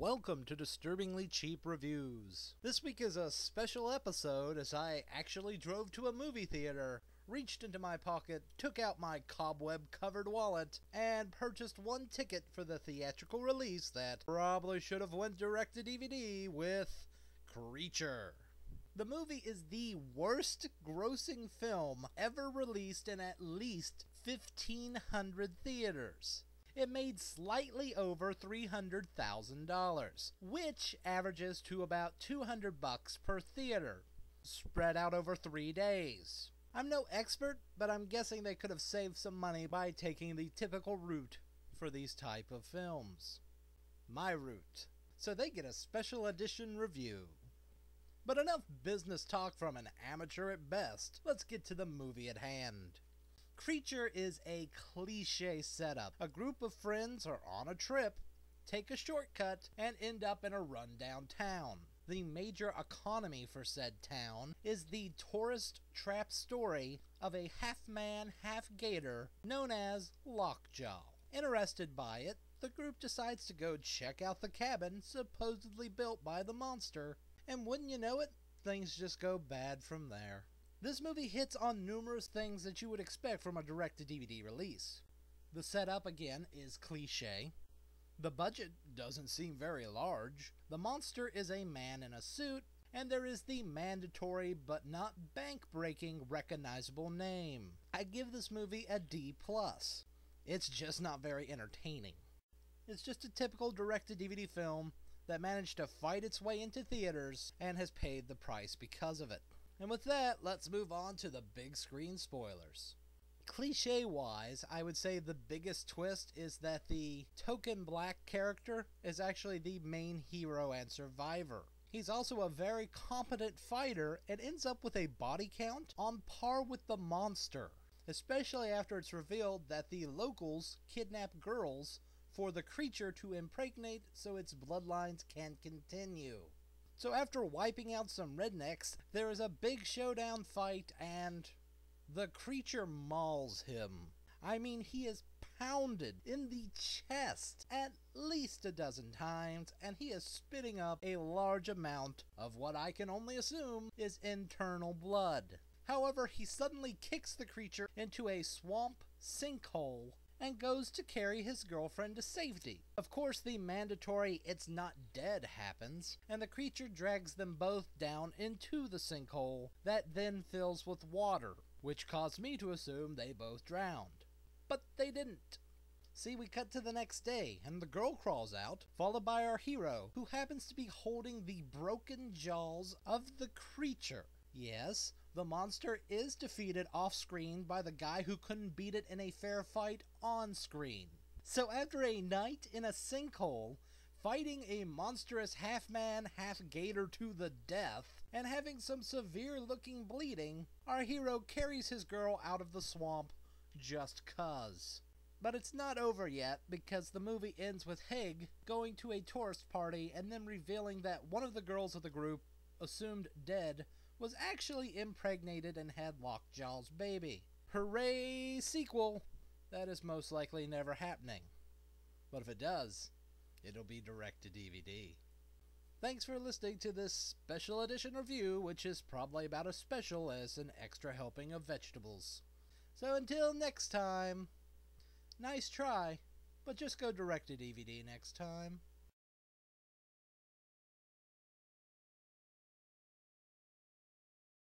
Welcome to Disturbingly Cheap Reviews. This week is a special episode as I actually drove to a movie theater, reached into my pocket, took out my cobweb-covered wallet, and purchased one ticket for the theatrical release that probably should have went direct to DVD with Creature. The movie is the worst grossing film ever released in at least 1,500 theaters. It made slightly over $300,000, which averages to about $200 per theater, spread out over 3 days. I'm no expert, but I'm guessing they could have saved some money by taking the typical route for these type of films. My route. So they get a special edition review. But enough business talk from an amateur at best. Let's get to the movie at hand. Creature is a cliche setup. A group of friends are on a trip, take a shortcut, and end up in a rundown town. The major economy for said town is the tourist trap story of a half-man, half-gator known as Lockjaw. Interested by it, the group decides to go check out the cabin supposedly built by the monster, and wouldn't you know it, things just go bad from there. This movie hits on numerous things that you would expect from a direct-to-DVD release. The setup, again, is cliché. The budget doesn't seem very large. The monster is a man in a suit, and there is the mandatory but not bank-breaking recognizable name. I give this movie a D+. It's just not very entertaining. It's just a typical direct-to-DVD film that managed to fight its way into theaters and has paid the price because of it. And with that, let's move on to the big screen spoilers. Cliché-wise, I would say the biggest twist is that the token black character is actually the main hero and survivor. He's also a very competent fighter and ends up with a body count on par with the monster, especially after it's revealed that the locals kidnap girls for the creature to impregnate so its bloodlines can continue. So after wiping out some rednecks, there is a big showdown fight and the creature mauls him. I mean, he is pounded in the chest at least a dozen times, and he is spitting up a large amount of what I can only assume is internal blood. However, he suddenly kicks the creature into a swamp sinkhole and goes to carry his girlfriend to safety. Of course, the mandatory "it's not dead" happens, and the creature drags them both down into the sinkhole that then fills with water, which caused me to assume they both drowned. But they didn't. See, we cut to the next day, and the girl crawls out, followed by our hero, who happens to be holding the broken jaws of the creature. Yes, the monster is defeated off-screen by the guy who couldn't beat it in a fair fight on-screen. So after a night in a sinkhole, fighting a monstrous half-man, half-gator to the death, and having some severe-looking bleeding, our hero carries his girl out of the swamp just 'cause. But it's not over yet, because the movie ends with Hig going to a tourist party and then revealing that one of the girls of the group, assumed dead, was actually impregnated and had Lockjaw's baby. Hooray, sequel! That is most likely never happening. But if it does, it'll be direct to DVD. Thanks for listening to this special edition review, which is probably about as special as an extra helping of vegetables. So until next time, nice try, but just go direct to DVD next time.